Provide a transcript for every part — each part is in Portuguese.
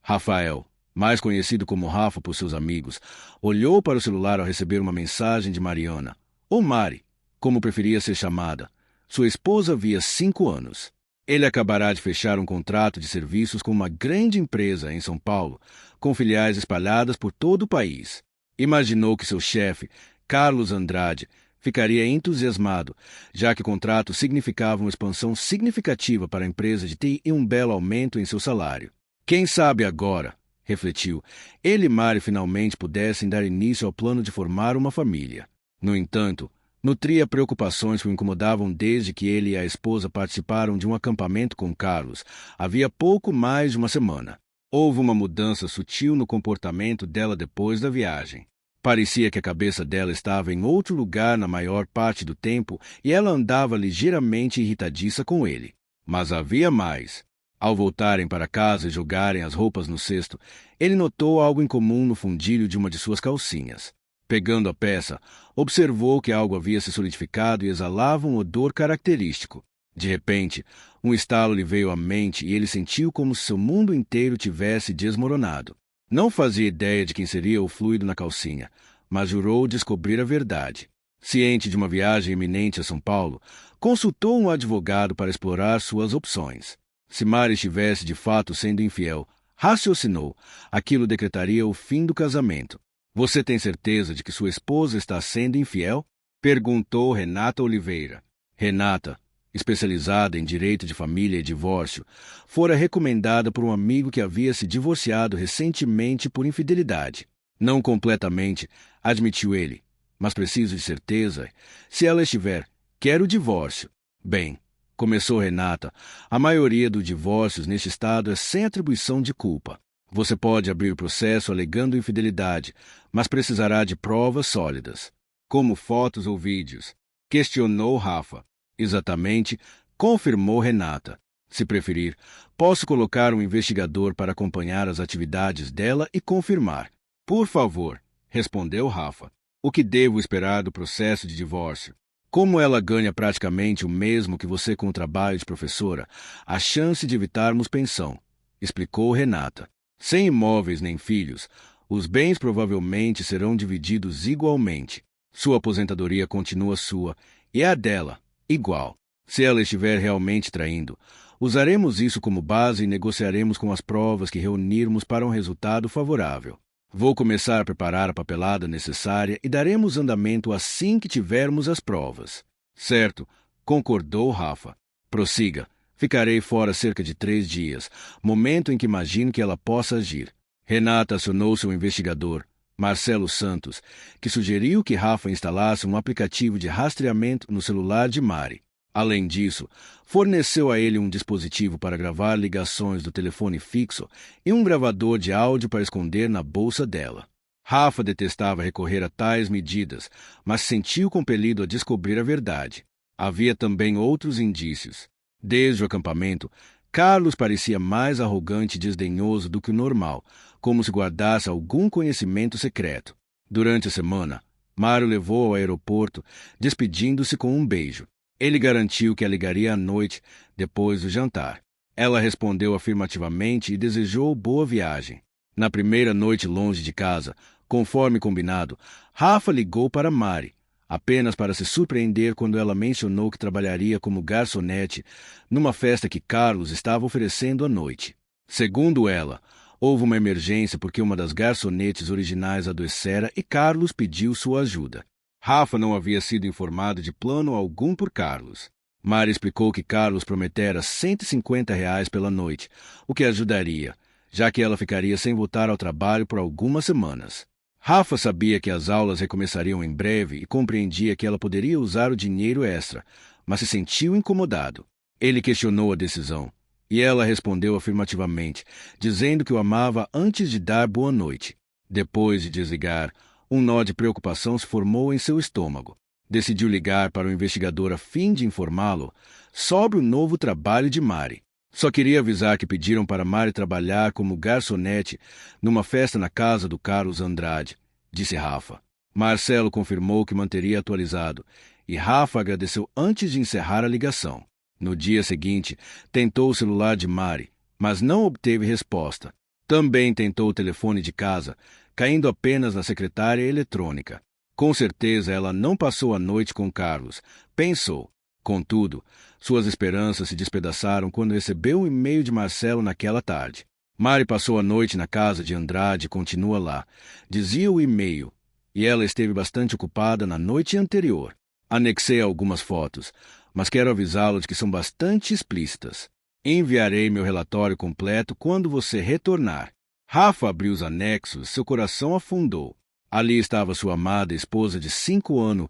Rafael, mais conhecido como Rafa por seus amigos, olhou para o celular ao receber uma mensagem de Mariana, ou Mari, como preferia ser chamada, sua esposa havia 5 anos. Ele acabará de fechar um contrato de serviços com uma grande empresa em São Paulo, com filiais espalhadas por todo o país. Imaginou que seu chefe, Carlos Andrade, ficaria entusiasmado, já que o contrato significava uma expansão significativa para a empresa de TI e um belo aumento em seu salário. Quem sabe agora, refletiu, ele e Mari finalmente pudessem dar início ao plano de formar uma família. No entanto, nutria preocupações que o incomodavam desde que ele e a esposa participaram de um acampamento com Carlos, havia pouco mais de uma semana. Houve uma mudança sutil no comportamento dela depois da viagem. Parecia que a cabeça dela estava em outro lugar na maior parte do tempo e ela andava ligeiramente irritadiça com ele. Mas havia mais. Ao voltarem para casa e jogarem as roupas no cesto, ele notou algo incomum no fundilho de uma de suas calcinhas. Pegando a peça, observou que algo havia se solidificado e exalava um odor característico. De repente, um estalo lhe veio à mente e ele sentiu como se seu mundo inteiro tivesse desmoronado. Não fazia ideia de quem seria o fluido na calcinha, mas jurou descobrir a verdade. Ciente de uma viagem iminente a São Paulo, consultou um advogado para explorar suas opções. Se Mari estivesse de fato sendo infiel, raciocinou, aquilo decretaria o fim do casamento. Você tem certeza de que sua esposa está sendo infiel? Perguntou Renata Oliveira. Renata, especializada em direito de família e divórcio, fora recomendada por um amigo que havia se divorciado recentemente por infidelidade. Não completamente, admitiu ele, mas preciso de certeza. Se ela estiver, quero o divórcio. Bem, começou Renata, a maioria dos divórcios neste estado é sem atribuição de culpa. Você pode abrir o processo alegando infidelidade, mas precisará de provas sólidas. Como fotos ou vídeos? Questionou Rafa. Exatamente, confirmou Renata. Se preferir, posso colocar um investigador para acompanhar as atividades dela e confirmar. Por favor, respondeu Rafa. O que devo esperar do processo de divórcio? Como ela ganha praticamente o mesmo que você com o trabalho de professora, a chance de evitarmos pensão, explicou Renata. Sem imóveis nem filhos, os bens provavelmente serão divididos igualmente. Sua aposentadoria continua sua e a dela, igual. Se ela estiver realmente traindo, usaremos isso como base e negociaremos com as provas que reunirmos para um resultado favorável. Vou começar a preparar a papelada necessária e daremos andamento assim que tivermos as provas. Certo, concordou Rafa. Prossiga. Ficarei fora cerca de 3 dias, momento em que imagino que ela possa agir. Renata acionou seu investigador, Marcelo Santos, que sugeriu que Rafa instalasse um aplicativo de rastreamento no celular de Mari. Além disso, forneceu a ele um dispositivo para gravar ligações do telefone fixo e um gravador de áudio para esconder na bolsa dela. Rafa detestava recorrer a tais medidas, mas se sentiu compelido a descobrir a verdade. Havia também outros indícios. Desde o acampamento, Carlos parecia mais arrogante e desdenhoso do que o normal, como se guardasse algum conhecimento secreto. Durante a semana, Mário levou ao aeroporto, despedindo-se com um beijo. Ele garantiu que a ligaria à noite, depois do jantar. Ela respondeu afirmativamente e desejou boa viagem. Na primeira noite longe de casa, conforme combinado, Rafa ligou para Mari, apenas para se surpreender quando ela mencionou que trabalharia como garçonete numa festa que Carlos estava oferecendo à noite. Segundo ela, houve uma emergência porque uma das garçonetes originais adoecera e Carlos pediu sua ajuda. Rafa não havia sido informado de plano algum por Carlos. Mari explicou que Carlos prometera R$ 150 pela noite, o que ajudaria, já que ela ficaria sem voltar ao trabalho por algumas semanas. Rafa sabia que as aulas recomeçariam em breve e compreendia que ela poderia usar o dinheiro extra, mas se sentiu incomodado. Ele questionou a decisão, e ela respondeu afirmativamente, dizendo que o amava antes de dar boa noite. Depois de desligar, um nó de preocupação se formou em seu estômago. Decidiu ligar para o investigador a fim de informá-lo sobre o novo trabalho de Mari. Só queria avisar que pediram para Mari trabalhar como garçonete numa festa na casa do Carlos Andrade, disse Rafa. Marcelo confirmou que manteria atualizado, e Rafa agradeceu antes de encerrar a ligação. No dia seguinte, tentou o celular de Mari, mas não obteve resposta. Também tentou o telefone de casa, caindo apenas na secretária eletrônica. Com certeza ela não passou a noite com Carlos, pensou. Contudo, suas esperanças se despedaçaram quando recebeu um e-mail de Marcelo naquela tarde. Mari passou a noite na casa de Andrade e continua lá, dizia o e-mail, e ela esteve bastante ocupada na noite anterior. Anexei algumas fotos, mas quero avisá-lo de que são bastante explícitas. Enviarei meu relatório completo quando você retornar. Rafa abriu os anexos, seu coração afundou. Ali estava sua amada esposa de 5 anos,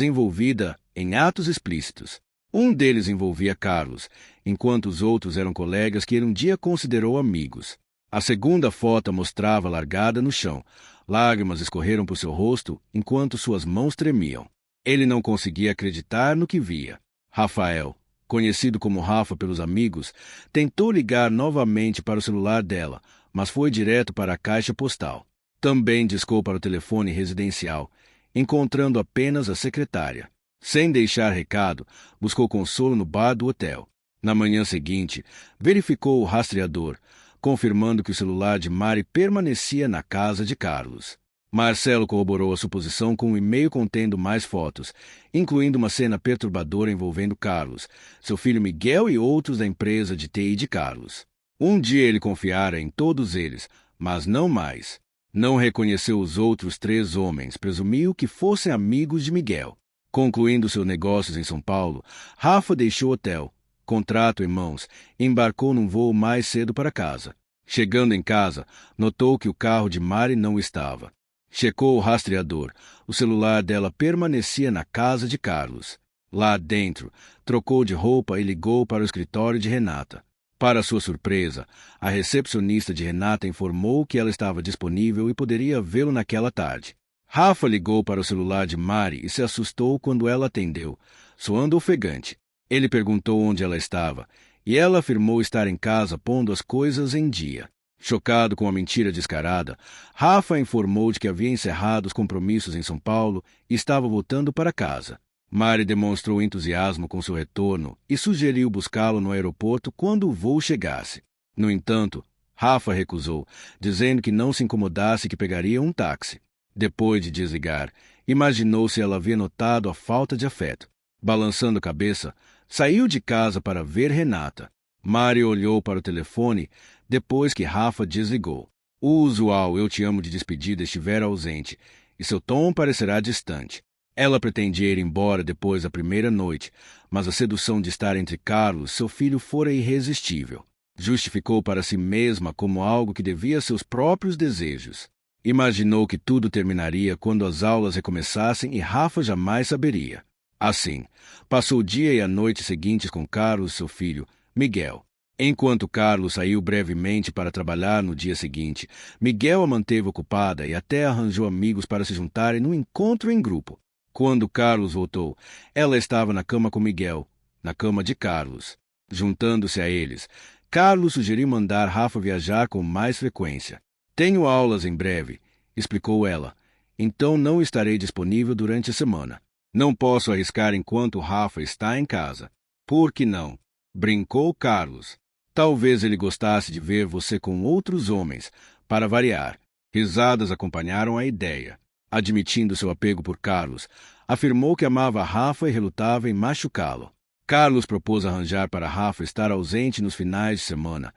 envolvida em atos explícitos. Um deles envolvia Carlos, enquanto os outros eram colegas que ele um dia considerou amigos. A segunda foto mostrava largada no chão. Lágrimas escorreram por seu rosto enquanto suas mãos tremiam. Ele não conseguia acreditar no que via. Rafael, conhecido como Rafa pelos amigos, tentou ligar novamente para o celular dela, mas foi direto para a caixa postal. Também discou para o telefone residencial, encontrando apenas a secretária. Sem deixar recado, buscou consolo no bar do hotel. Na manhã seguinte, verificou o rastreador, confirmando que o celular de Mari permanecia na casa de Carlos. Marcelo corroborou a suposição com um e-mail contendo mais fotos, incluindo uma cena perturbadora envolvendo Carlos, seu filho Miguel e outros da empresa de TI de Carlos. Um dia ele confiara em todos eles, mas não mais. Não reconheceu os outros 3 homens, presumiu que fossem amigos de Miguel. Concluindo seus negócios em São Paulo, Rafa deixou o hotel, contrato em mãos, e embarcou num voo mais cedo para casa. Chegando em casa, notou que o carro de Mari não estava. Checou o rastreador. O celular dela permanecia na casa de Carlos. Lá dentro, trocou de roupa e ligou para o escritório de Renata. Para sua surpresa, a recepcionista de Renata informou que ela estava disponível e poderia vê-lo naquela tarde. Rafa ligou para o celular de Mari e se assustou quando ela atendeu, soando ofegante. Ele perguntou onde ela estava, e ela afirmou estar em casa pondo as coisas em dia. Chocado com a mentira descarada, Rafa informou de que havia encerrado os compromissos em São Paulo e estava voltando para casa. Mari demonstrou entusiasmo com seu retorno e sugeriu buscá-lo no aeroporto quando o voo chegasse. No entanto, Rafa recusou, dizendo que não se incomodasse que pegaria um táxi. Depois de desligar, imaginou se ela havia notado a falta de afeto. Balançando a cabeça, saiu de casa para ver Renata. Mari olhou para o telefone depois que Rafa desligou. O usual "eu te amo" de despedida estivera ausente, e seu tom parecerá distante. Ela pretendia ir embora depois da primeira noite, mas a sedução de estar entre Carlos, seu filho, fora irresistível. Justificou para si mesma como algo que devia a seus próprios desejos. Imaginou que tudo terminaria quando as aulas recomeçassem e Rafa jamais saberia. Assim, passou o dia e a noite seguintes com Carlos, seu filho, Miguel. Enquanto Carlos saiu brevemente para trabalhar no dia seguinte, Miguel a manteve ocupada e até arranjou amigos para se juntarem num encontro em grupo. Quando Carlos voltou, ela estava na cama com Miguel, na cama de Carlos. Juntando-se a eles, Carlos sugeriu mandar Rafa viajar com mais frequência. "Tenho aulas em breve", explicou ela. "Então não estarei disponível durante a semana. Não posso arriscar enquanto Rafa está em casa." "Por que não?" brincou Carlos. "Talvez ele gostasse de ver você com outros homens, para variar." Risadas acompanharam a ideia. Admitindo seu apego por Carlos, afirmou que amava Rafa e relutava em machucá-lo. Carlos propôs arranjar para Rafa estar ausente nos finais de semana,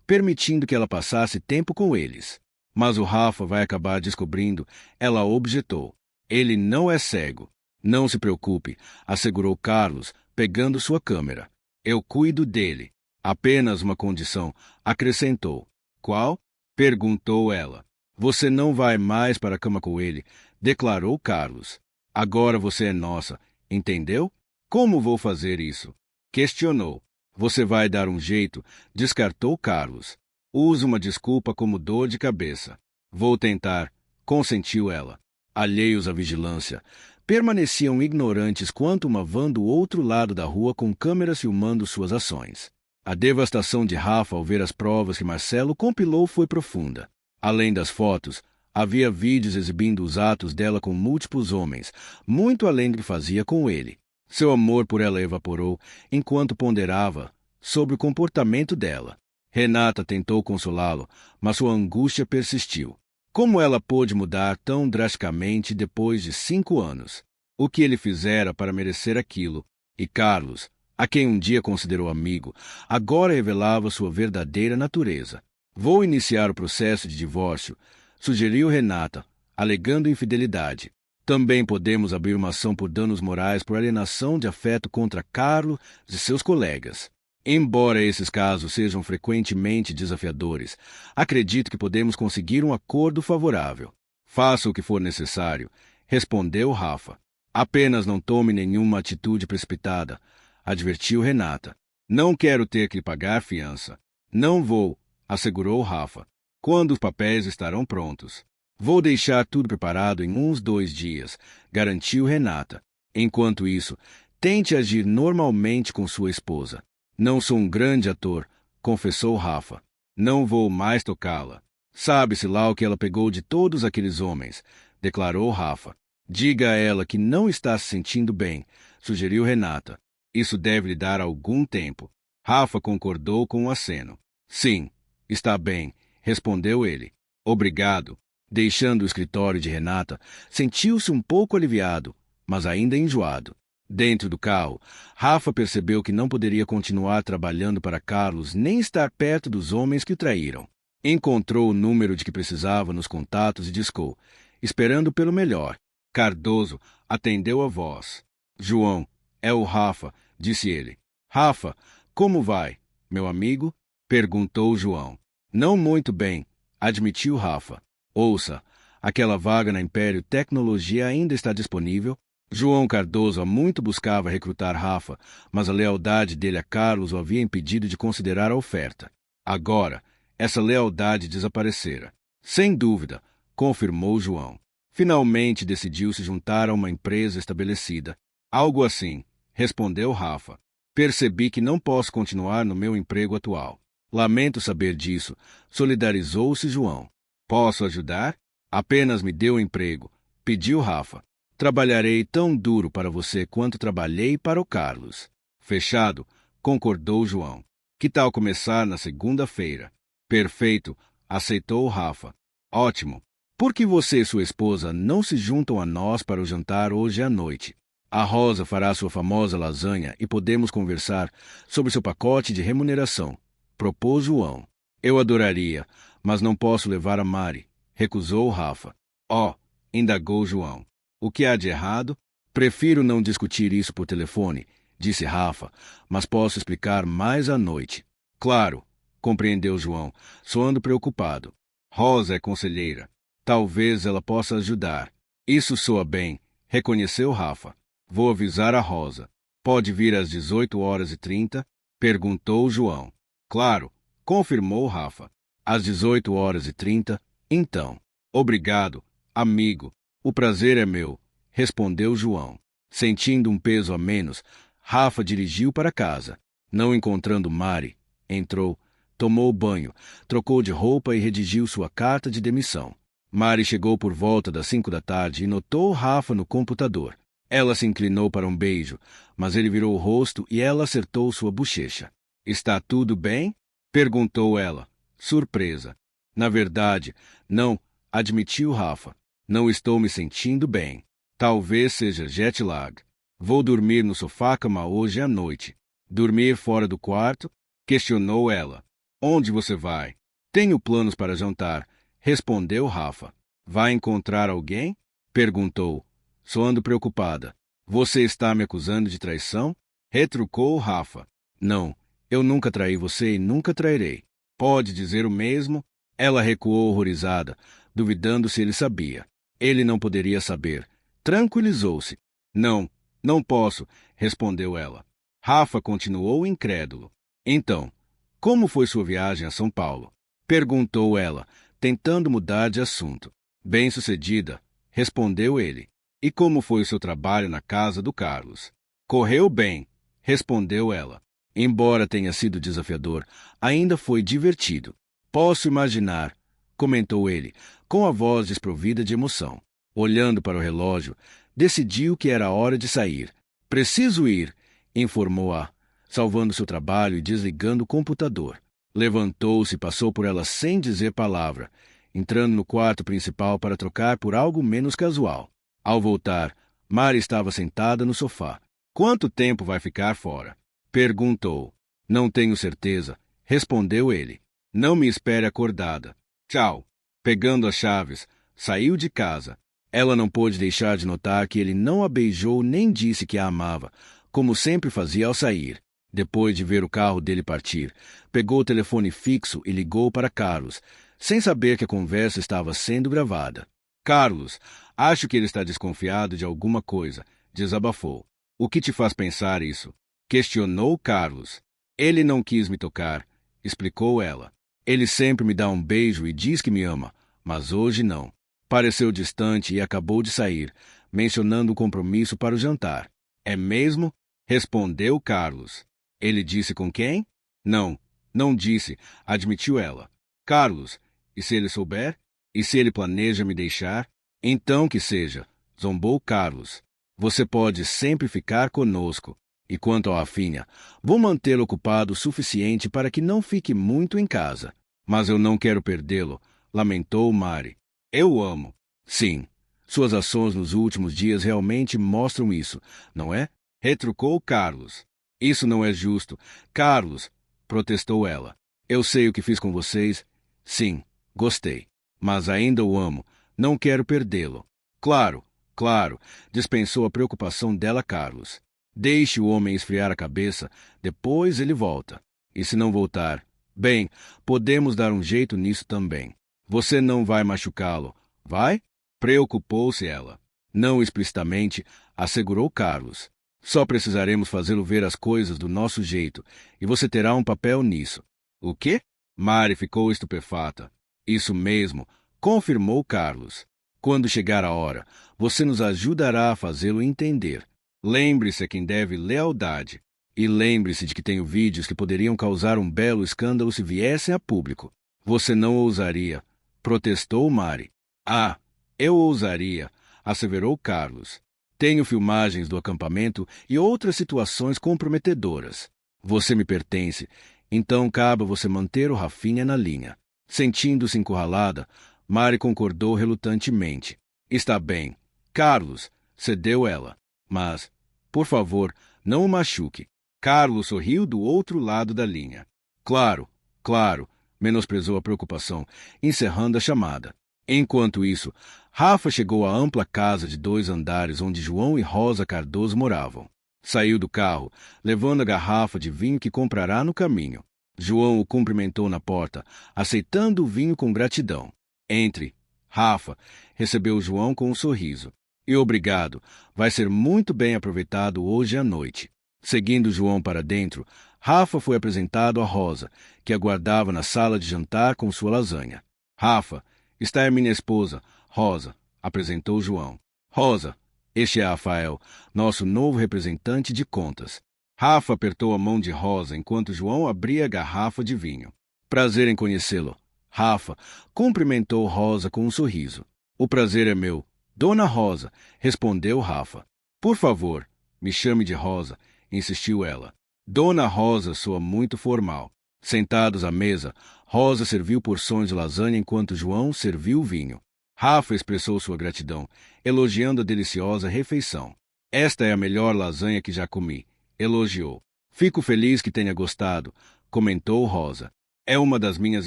permitindo que ela passasse tempo com eles. "Mas o Rafa vai acabar descobrindo", ela objetou. "Ele não é cego." "Não se preocupe", assegurou Carlos, pegando sua câmera. "Eu cuido dele." "Apenas uma condição", acrescentou. "Qual?" perguntou ela. "Você não vai mais para a cama com ele", declarou Carlos. "Agora você é nossa, entendeu?" "Como vou fazer isso?" questionou. "Você vai dar um jeito", descartou Carlos. "Usa uma desculpa como dor de cabeça." "Vou tentar", consentiu ela. Alheios à vigilância, permaneciam ignorantes quanto uma van do outro lado da rua com câmeras filmando suas ações. A devastação de Rafa ao ver as provas que Marcelo compilou foi profunda. Além das fotos, havia vídeos exibindo os atos dela com múltiplos homens, muito além do que fazia com ele. Seu amor por ela evaporou enquanto ponderava sobre o comportamento dela. Renata tentou consolá-lo, mas sua angústia persistiu. Como ela pôde mudar tão drasticamente depois de 5 anos? O que ele fizera para merecer aquilo? E Carlos, a quem um dia considerou amigo, agora revelava sua verdadeira natureza. Vou iniciar o processo de divórcio, sugeriu Renata, alegando infidelidade. Também podemos abrir uma ação por danos morais por alienação de afeto contra Carlos e seus colegas. Embora esses casos sejam frequentemente desafiadores, acredito que podemos conseguir um acordo favorável. Faça o que for necessário, respondeu Rafa. Apenas não tome nenhuma atitude precipitada, advertiu Renata. Não quero ter que lhe pagar fiança. Não vou, assegurou Rafa. Quando os papéis estarão prontos. Vou deixar tudo preparado em uns 2 dias, garantiu Renata. Enquanto isso, tente agir normalmente com sua esposa. Não sou um grande ator, confessou Rafa. Não vou mais tocá-la. Sabe-se lá o que ela pegou de todos aqueles homens, declarou Rafa. Diga a ela que não está se sentindo bem, sugeriu Renata. Isso deve lhe dar algum tempo. Rafa concordou com um aceno. Sim, está bem, respondeu ele. Obrigado. Deixando o escritório de Renata, sentiu-se um pouco aliviado, mas ainda enjoado. Dentro do carro, Rafa percebeu que não poderia continuar trabalhando para Carlos nem estar perto dos homens que o traíram. Encontrou o número de que precisava nos contatos e discou, esperando pelo melhor. Cardoso atendeu a voz. João, é o Rafa, disse ele. Rafa, como vai, meu amigo? Perguntou João. Não muito bem, admitiu Rafa. Ouça, aquela vaga na Império Tecnologia ainda está disponível? João Cardoso há muito buscava recrutar Rafa, mas a lealdade dele a Carlos o havia impedido de considerar a oferta. Agora, essa lealdade desaparecera. Sem dúvida, confirmou João. Finalmente decidiu se juntar a uma empresa estabelecida. Algo assim, respondeu Rafa. Percebi que não posso continuar no meu emprego atual. Lamento saber disso, solidarizou-se João. Posso ajudar? Apenas me dê o emprego, pediu Rafa. Trabalharei tão duro para você quanto trabalhei para o Carlos. Fechado, concordou João. Que tal começar na segunda-feira? Perfeito, aceitou Rafa. Ótimo. Por que você e sua esposa não se juntam a nós para o jantar hoje à noite? A Rosa fará sua famosa lasanha e podemos conversar sobre seu pacote de remuneração, propôs João. Eu adoraria, mas não posso levar a Mari, recusou Rafa. Oh, indagou João. O que há de errado? Prefiro não discutir isso por telefone, disse Rafa, mas posso explicar mais à noite. Claro, compreendeu João, soando preocupado. Rosa é conselheira. Talvez ela possa ajudar. Isso soa bem, reconheceu Rafa. Vou avisar a Rosa. Pode vir às 18h30? Perguntou João. Claro, confirmou Rafa. Às 18h30, então. Obrigado, amigo. O prazer é meu, respondeu João. Sentindo um peso a menos, Rafa dirigiu para casa. Não encontrando Mari, entrou, tomou banho, trocou de roupa e redigiu sua carta de demissão. Mari chegou por volta das 5 da tarde e notou Rafa no computador. Ela se inclinou para um beijo, mas ele virou o rosto e ela acertou sua bochecha. Está tudo bem? Perguntou ela, surpresa. Na verdade, não, admitiu Rafa. Não estou me sentindo bem. Talvez seja jet lag. Vou dormir no sofá-cama hoje à noite. Dormir fora do quarto? Questionou ela. Onde você vai? Tenho planos para jantar, respondeu Rafa. Vai encontrar alguém? Perguntou, soando preocupada. Você está me acusando de traição? Retrucou Rafa. Não, eu nunca traí você e nunca trairei. Pode dizer o mesmo? Ela recuou horrorizada, duvidando se ele sabia. Ele não poderia saber. Tranquilizou-se. Não, não posso, respondeu ela. Rafa continuou incrédulo. Então, como foi sua viagem a São Paulo? Perguntou ela, tentando mudar de assunto. Bem-sucedida, respondeu ele. E como foi o seu trabalho na casa do Carlos? Correu bem, respondeu ela. Embora tenha sido desafiador, ainda foi divertido. Posso imaginar, comentou ele, com a voz desprovida de emoção. Olhando para o relógio, decidiu que era hora de sair. Preciso ir, informou-a, salvando seu trabalho e desligando o computador. Levantou-se e passou por ela sem dizer palavra, entrando no quarto principal para trocar por algo menos casual. Ao voltar, Mari estava sentada no sofá. Quanto tempo vai ficar fora? Perguntou. Não tenho certeza, respondeu ele. Não me espere acordada. Tchau. Pegando as chaves, saiu de casa. Ela não pôde deixar de notar que ele não a beijou nem disse que a amava, como sempre fazia ao sair. Depois de ver o carro dele partir, pegou o telefone fixo e ligou para Carlos, sem saber que a conversa estava sendo gravada. Carlos, acho que ele está desconfiado de alguma coisa, desabafou. O que te faz pensar isso? Questionou Carlos. Ele não quis me tocar, explicou ela. Ele sempre me dá um beijo e diz que me ama, mas hoje não. Pareceu distante e acabou de sair, mencionando o compromisso para o jantar. É mesmo? Respondeu Carlos. Ele disse com quem? Não, não disse, admitiu ela. Carlos, e se ele souber? E se ele planeja me deixar? Então que seja, zombou Carlos. Você pode sempre ficar conosco. E quanto ao Rafinha, vou mantê-lo ocupado o suficiente para que não fique muito em casa. Mas eu não quero perdê-lo, lamentou Mari. Eu o amo. Sim, suas ações nos últimos dias realmente mostram isso, não é? Retrucou Carlos. Isso não é justo. Carlos, protestou ela. Eu sei o que fiz com vocês. Sim, gostei. Mas ainda o amo. Não quero perdê-lo. Claro, claro, dispensou a preocupação dela Carlos. Deixe o homem esfriar a cabeça, depois ele volta. E se não voltar? Bem, podemos dar um jeito nisso também. Você não vai machucá-lo, vai? Preocupou-se ela. Não explicitamente, assegurou Carlos. Só precisaremos fazê-lo ver as coisas do nosso jeito, e você terá um papel nisso. O quê? Mari ficou estupefata. Isso mesmo, confirmou Carlos. Quando chegar a hora, você nos ajudará a fazê-lo entender. Lembre-se a quem deve lealdade. E lembre-se de que tenho vídeos que poderiam causar um belo escândalo se viessem a público. Você não ousaria, protestou Mari. Ah, eu ousaria, asseverou Carlos. Tenho filmagens do acampamento e outras situações comprometedoras. Você me pertence, então cabe a você manter o Rafinha na linha. Sentindo-se encurralada, Mari concordou relutantemente. Está bem. Carlos, cedeu ela. Mas, por favor, não o machuque. Carlos sorriu do outro lado da linha. Claro, claro, menosprezou a preocupação, encerrando a chamada. Enquanto isso, Rafa chegou à ampla casa de 2 andares onde João e Rosa Cardoso moravam. Saiu do carro, levando a garrafa de vinho que comprará no caminho. João o cumprimentou na porta, aceitando o vinho com gratidão. Entre. Rafa recebeu João com um sorriso. E obrigado, vai ser muito bem aproveitado hoje à noite. Seguindo João para dentro, Rafa foi apresentado a Rosa, que aguardava na sala de jantar com sua lasanha. Rafa, esta é minha esposa, Rosa, apresentou João. Rosa, este é Rafael, nosso novo representante de contas. Rafa apertou a mão de Rosa enquanto João abria a garrafa de vinho. Prazer em conhecê-lo. Rafa cumprimentou Rosa com um sorriso. O prazer é meu. Dona Rosa, respondeu Rafa. Por favor, me chame de Rosa, insistiu ela. Dona Rosa soa muito formal. Sentados à mesa, Rosa serviu porções de lasanha enquanto João serviu o vinho. Rafa expressou sua gratidão, elogiando a deliciosa refeição. Esta é a melhor lasanha que já comi, elogiou. Fico feliz que tenha gostado, comentou Rosa. É uma das minhas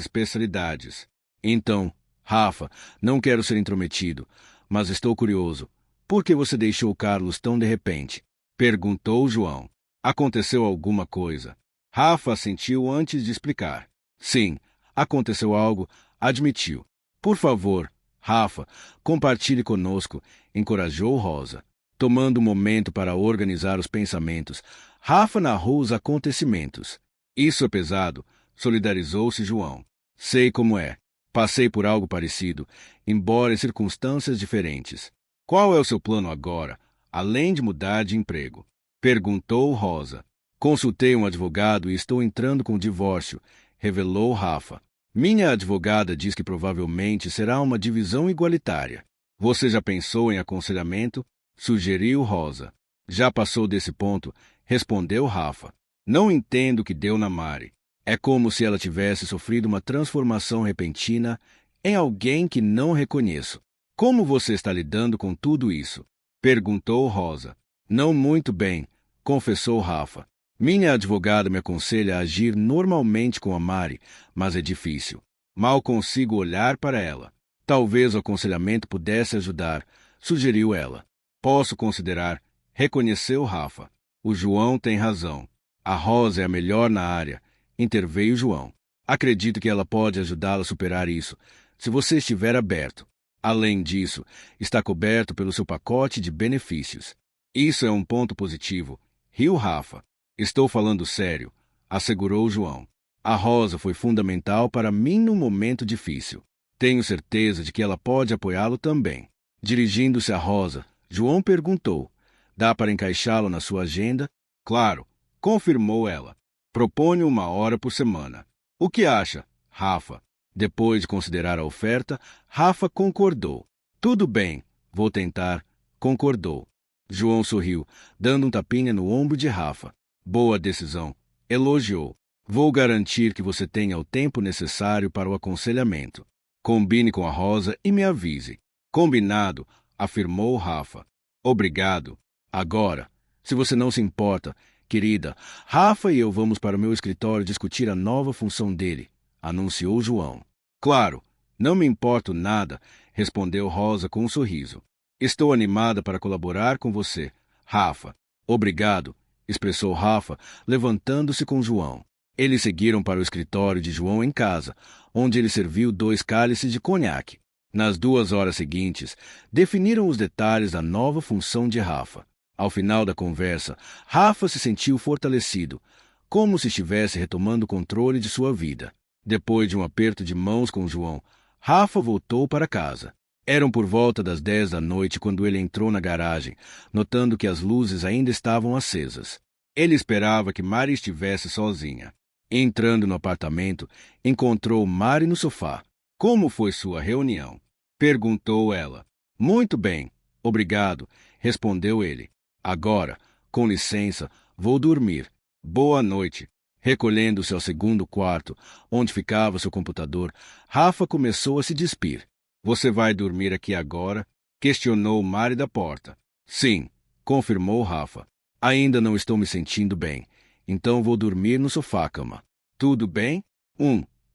especialidades. Então, Rafa, não quero ser intrometido, mas estou curioso. Por que você deixou Carlos tão de repente? Perguntou João. Aconteceu alguma coisa? Rafa assentiu antes de explicar. Sim, aconteceu algo, admitiu. Por favor, Rafa, compartilhe conosco, encorajou Rosa. Tomando um momento para organizar os pensamentos, Rafa narrou os acontecimentos. Isso é pesado, solidarizou-se João. Sei como é. Passei por algo parecido, embora em circunstâncias diferentes. Qual é o seu plano agora, além de mudar de emprego? Perguntou Rosa. Consultei um advogado e estou entrando com o divórcio, revelou Rafa. Minha advogada diz que provavelmente será uma divisão igualitária. Você já pensou em aconselhamento? Sugeriu Rosa. Já passou desse ponto, respondeu Rafa. Não entendo o que deu na Mari. É como se ela tivesse sofrido uma transformação repentina em alguém que não reconheço. Como você está lidando com tudo isso? Perguntou Rosa. Não muito bem, confessou Rafa. Minha advogada me aconselha a agir normalmente com a Mari, mas é difícil. Mal consigo olhar para ela. Talvez o aconselhamento pudesse ajudar, sugeriu ela. Posso considerar, reconheceu Rafa. O João tem razão. A Rosa é a melhor na área, interveio João. Acredito que ela pode ajudá-la a superar isso, se você estiver aberto. Além disso, está coberto pelo seu pacote de benefícios. Isso é um ponto positivo, riu Rafa. Estou falando sério, assegurou João. A Rosa foi fundamental para mim num momento difícil. Tenho certeza de que ela pode apoiá-lo também. Dirigindo-se a Rosa, João perguntou: dá para encaixá-lo na sua agenda? Claro, confirmou ela. Proponho 1 hora por semana. O que acha, Rafa? Depois de considerar a oferta, Rafa concordou. Tudo bem, vou tentar, concordou. João sorriu, dando um tapinha no ombro de Rafa. Boa decisão, elogiou. Vou garantir que você tenha o tempo necessário para o aconselhamento. Combine com a Rosa e me avise. Combinado, afirmou Rafa. Obrigado. Agora, se você não se importa, querida, Rafa e eu vamos para o meu escritório discutir a nova função dele, anunciou João. Claro, não me importo nada, respondeu Rosa com um sorriso. Estou animada para colaborar com você, Rafa. Obrigado, expressou Rafa, levantando-se com João. Eles seguiram para o escritório de João em casa, onde ele serviu 2 cálices de conhaque. Nas 2 horas seguintes, definiram os detalhes da nova função de Rafa. Ao final da conversa, Rafa se sentiu fortalecido, como se estivesse retomando o controle de sua vida. Depois de um aperto de mãos com João, Rafa voltou para casa. Eram por volta das 10 da noite quando ele entrou na garagem, notando que as luzes ainda estavam acesas. Ele esperava que Mari estivesse sozinha. Entrando no apartamento, encontrou Mari no sofá. Como foi sua reunião? Perguntou ela. Muito bem, obrigado, respondeu ele. Agora, com licença, vou dormir. Boa noite. Recolhendo-se ao segundo quarto, onde ficava seu computador, Rafa começou a se despir. Você vai dormir aqui agora? Questionou Mari da porta. Sim, confirmou Rafa. Ainda não estou me sentindo bem, então vou dormir no sofá-cama. Tudo bem?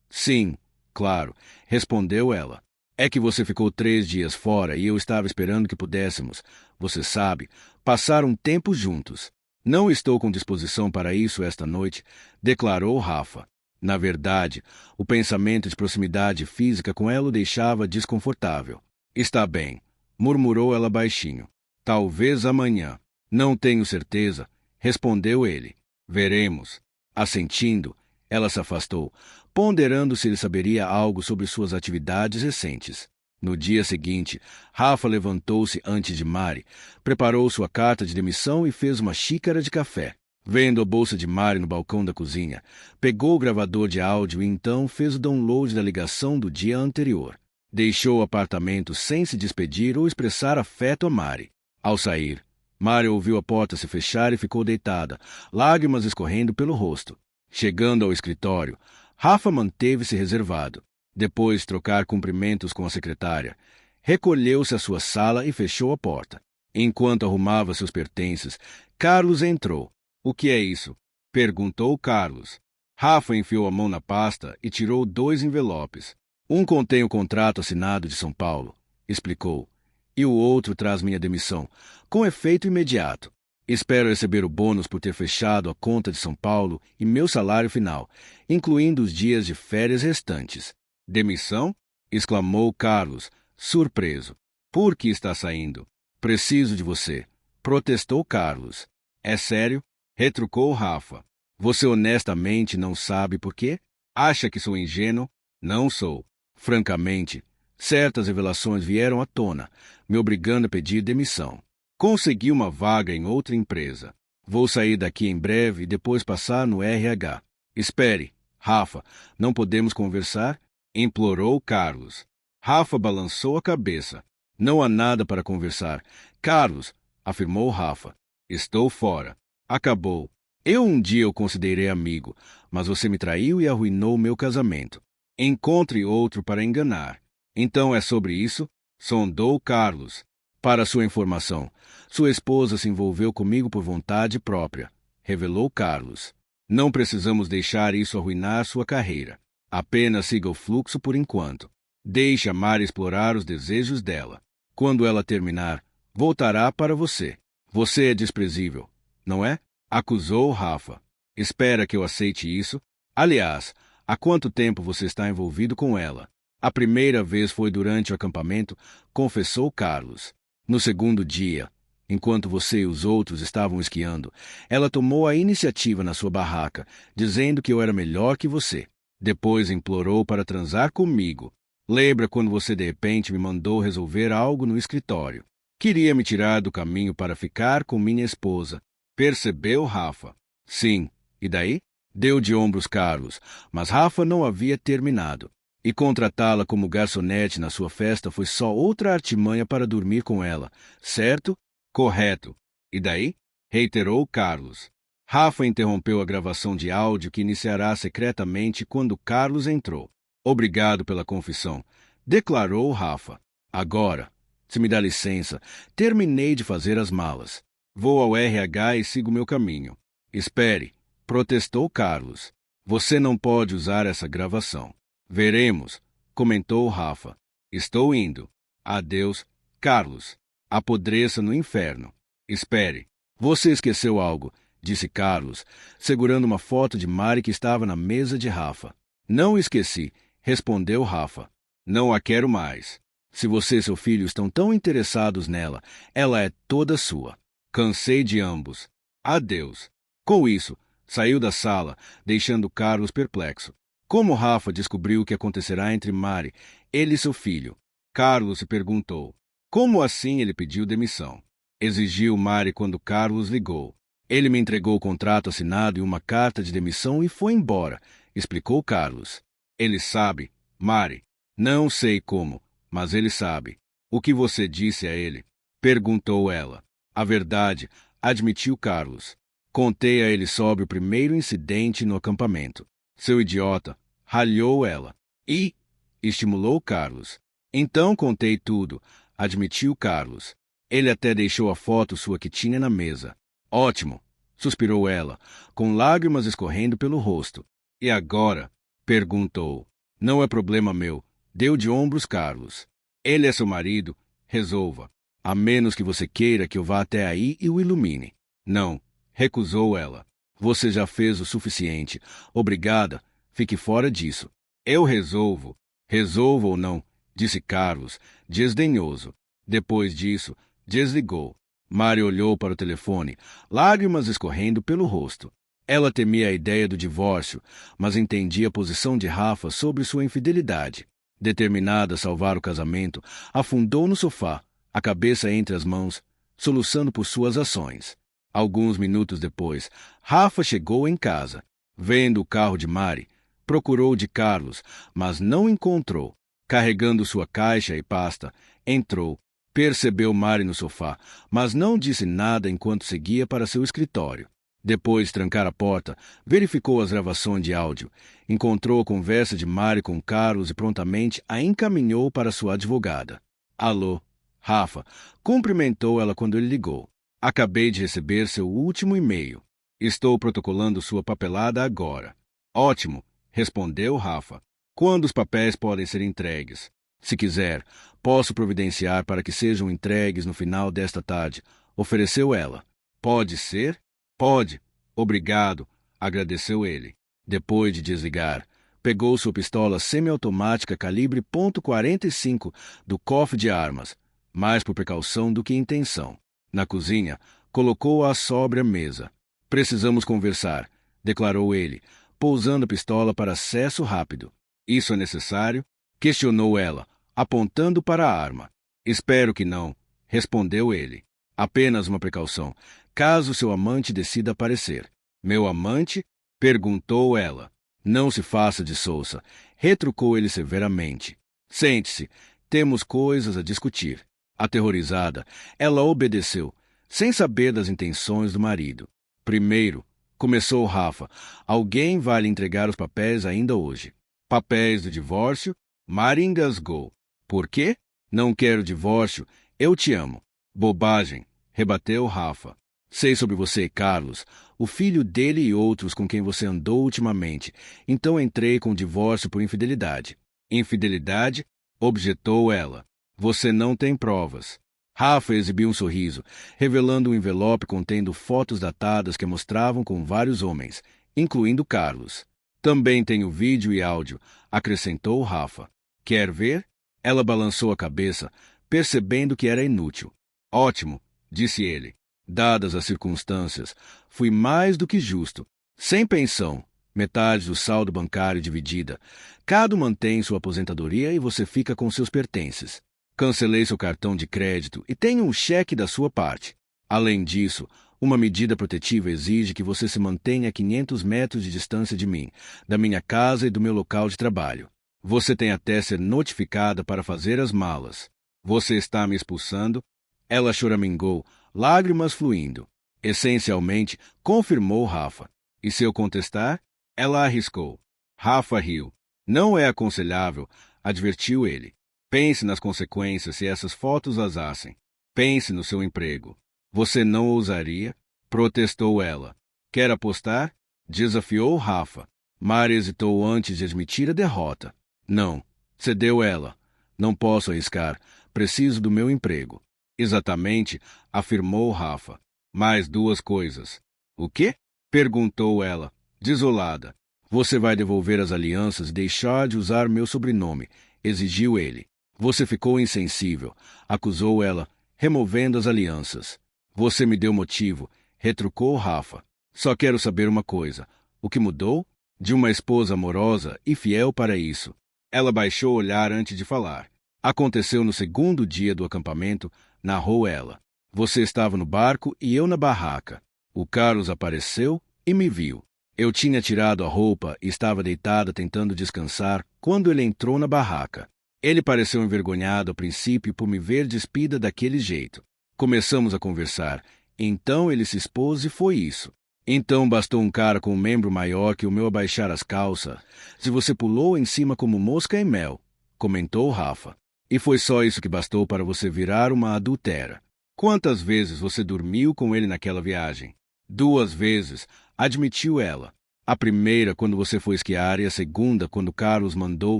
Sim, claro, respondeu ela. É que você ficou 3 dias fora e eu estava esperando que pudéssemos, você sabe, passar um tempo juntos. Não estou com disposição para isso esta noite, declarou Rafa. Na verdade, o pensamento de proximidade física com ela o deixava desconfortável. Está bem, murmurou ela baixinho. Talvez amanhã. Não tenho certeza, respondeu ele. Veremos. Assentindo, ela se afastou, ponderando se ele saberia algo sobre suas atividades recentes. No dia seguinte, Rafa levantou-se antes de Mari, preparou sua carta de demissão e fez uma xícara de café. Vendo a bolsa de Mari no balcão da cozinha, pegou o gravador de áudio e então fez o download da ligação do dia anterior. Deixou o apartamento sem se despedir ou expressar afeto a Mari. Ao sair, Mari ouviu a porta se fechar e ficou deitada, lágrimas escorrendo pelo rosto. Chegando ao escritório, Rafa manteve-se reservado. Depois de trocar cumprimentos com a secretária, recolheu-se à sua sala e fechou a porta. Enquanto arrumava seus pertences, Carlos entrou. O que é isso? Perguntou Carlos. Rafa enfiou a mão na pasta e tirou 2 envelopes. Um contém o contrato assinado de São Paulo, explicou, e o outro traz minha demissão, com efeito imediato. Espero receber o bônus por ter fechado a conta de São Paulo e meu salário final, incluindo os dias de férias restantes. Demissão? Exclamou Carlos, surpreso. Por que está saindo? Preciso de você, protestou Carlos. É sério? Retrucou Rafa. Você honestamente não sabe por quê? Acha que sou ingênuo? Não sou. Francamente, certas revelações vieram à tona, me obrigando a pedir demissão. Consegui uma vaga em outra empresa. Vou sair daqui em breve e depois passar no RH. Espere, Rafa, não podemos conversar? Implorou Carlos. Rafa balançou a cabeça. Não há nada para conversar. Carlos, afirmou Rafa. Estou fora. Acabou. Eu um dia o considerei amigo, mas você me traiu e arruinou meu casamento. Encontre outro para enganar. Então é sobre isso? Sondou Carlos. Para sua informação, sua esposa se envolveu comigo por vontade própria, revelou Carlos. Não precisamos deixar isso arruinar sua carreira. Apenas siga o fluxo por enquanto. Deixe a Mari explorar os desejos dela. Quando ela terminar, voltará para você. Você é desprezível, não é? Acusou Rafa. Espera que eu aceite isso? Aliás, há quanto tempo você está envolvido com ela? A primeira vez foi durante o acampamento, confessou Carlos. No segundo dia, enquanto você e os outros estavam esquiando, ela tomou a iniciativa na sua barraca, dizendo que eu era melhor que você. Depois implorou para transar comigo. Lembra quando você de repente me mandou resolver algo no escritório? Queria me tirar do caminho para ficar com minha esposa. Percebeu Rafa? Sim. E daí? Deu de ombros Carlos, mas Rafa não havia terminado. E contratá-la como garçonete na sua festa foi só outra artimanha para dormir com ela, certo? Correto. E daí? Reiterou Carlos. Rafa interrompeu a gravação de áudio que iniciará secretamente quando Carlos entrou. Obrigado pela confissão, declarou Rafa. Agora, se me dá licença, terminei de fazer as malas. Vou ao RH e sigo meu caminho. Espere, protestou Carlos. Você não pode usar essa gravação. Veremos, comentou Rafa. Estou indo. Adeus, Carlos. Apodreça no inferno. Espere. Você esqueceu algo, disse Carlos, segurando uma foto de Mari que estava na mesa de Rafa. Não esqueci, respondeu Rafa. Não a quero mais. Se você e seu filho estão tão interessados nela, ela é toda sua. Cansei de ambos. Adeus. Com isso, saiu da sala, deixando Carlos perplexo. Como Rafa descobriu o que acontecerá entre Mari, ele e seu filho? Carlos se perguntou. Como assim ele pediu demissão? Exigiu Mari quando Carlos ligou. Ele me entregou o contrato assinado e uma carta de demissão e foi embora, explicou Carlos. Ele sabe, Mari. Não sei como, mas ele sabe. O que você disse a ele? Perguntou ela. A verdade, admitiu Carlos. Contei a ele sobre o primeiro incidente no acampamento. Seu idiota, ralhou ela. E? Estimulou Carlos. Então contei tudo, admitiu Carlos. Ele até deixou a foto sua que tinha na mesa. Ótimo, suspirou ela, com lágrimas escorrendo pelo rosto. E agora? Perguntou. Não é problema meu, deu de ombros Carlos. Ele é seu marido, resolva. A menos que você queira que eu vá até aí e o ilumine. Não, recusou ela. Você já fez o suficiente. Obrigada, fique fora disso. Eu resolvo. Resolvo ou não, disse Carlos, desdenhoso. Depois disso, desligou. Mari olhou para o telefone, lágrimas escorrendo pelo rosto. Ela temia a ideia do divórcio, mas entendia a posição de Rafa sobre sua infidelidade. Determinada a salvar o casamento, afundou no sofá, a cabeça entre as mãos, soluçando por suas ações. Alguns minutos depois, Rafa chegou em casa. Vendo o carro de Mari, procurou o de Carlos, mas não encontrou. Carregando sua caixa e pasta, entrou. Percebeu Mari no sofá, mas não disse nada enquanto seguia para seu escritório. Depois de trancar a porta, verificou as gravações de áudio, encontrou a conversa de Mari com Carlos e prontamente a encaminhou para sua advogada. Alô, Rafa, cumprimentou ela quando ele ligou. Acabei de receber seu último e-mail. Estou protocolando sua papelada agora. Ótimo, respondeu Rafa. Quando os papéis podem ser entregues? Se quiser, posso providenciar para que sejam entregues no final desta tarde, ofereceu ela. Pode ser? Pode. Obrigado, agradeceu ele. Depois de desligar, pegou sua pistola semiautomática calibre .45 do cofre de armas, mais por precaução do que intenção. Na cozinha, colocou-a sobre a mesa. Precisamos conversar, declarou ele, pousando a pistola para acesso rápido. Isso é necessário? Questionou ela, apontando para a arma. Espero que não, respondeu ele. Apenas uma precaução, caso seu amante decida aparecer. Meu amante? Perguntou ela. Não se faça de sonsa, retrucou ele severamente. Sente-se, temos coisas a discutir. Aterrorizada, ela obedeceu, sem saber das intenções do marido. Primeiro, Começou Rafa. Alguém vai lhe entregar os papéis ainda hoje. Papéis do divórcio? Mari engasgou. Por quê? Não quero divórcio. Eu te amo. Bobagem, rebateu Rafa. Sei sobre você, Carlos, o filho dele e outros com quem você andou ultimamente. Então entrei com o divórcio por infidelidade. Infidelidade? Objetou ela. Você não tem provas. Rafa exibiu um sorriso, revelando um envelope contendo fotos datadas que mostravam com vários homens, incluindo Carlos. Também tenho vídeo e áudio, acrescentou Rafa. Quer ver? Ela balançou a cabeça, percebendo que era inútil. Ótimo, disse ele. Dadas as circunstâncias, fui mais do que justo. Sem pensão, metade do saldo bancário dividida. Cada um mantém sua aposentadoria e você fica com seus pertences. Cancelei seu cartão de crédito e tenho um cheque da sua parte. Além disso, uma medida protetiva exige que você se mantenha a 500 metros de distância de mim, da minha casa e do meu local de trabalho. Você tem até ser notificada para fazer as malas. Você está me expulsando? Ela choramingou, lágrimas fluindo. Essencialmente, confirmou Rafa. E se eu contestar? Ela arriscou. Rafa riu. Não é aconselhável, advertiu ele. Pense nas consequências se essas fotos vazassem. Pense no seu emprego. Você não ousaria? Protestou ela. Quer apostar? Desafiou Rafa. Mari hesitou antes de admitir a derrota. Não, cedeu ela. Não posso arriscar. Preciso do meu emprego. Exatamente, afirmou Rafa. Mais duas coisas. O quê? Perguntou ela, desolada. Você vai devolver as alianças e deixar de usar meu sobrenome, exigiu ele. Você ficou insensível, acusou ela, removendo as alianças. Você me deu motivo, retrucou Rafa. Só quero saber uma coisa. O que mudou? De uma esposa amorosa e fiel para isso. Ela baixou o olhar antes de falar. Aconteceu no segundo dia do acampamento, narrou ela. Você estava no barco e eu na barraca. O Carlos apareceu e me viu. Eu tinha tirado a roupa e estava deitada tentando descansar quando ele entrou na barraca. Ele pareceu envergonhado ao princípio por me ver despida daquele jeito. Começamos a conversar. Então ele se expôs e foi isso. Então bastou um cara com um membro maior que o meu abaixar as calças. Se você pulou em cima como mosca em mel, comentou Rafa. E foi só isso que bastou para você virar uma adúltera. Quantas vezes você dormiu com ele naquela viagem? 2 vezes, admitiu ela. A primeira quando você foi esquiar e a segunda quando Carlos mandou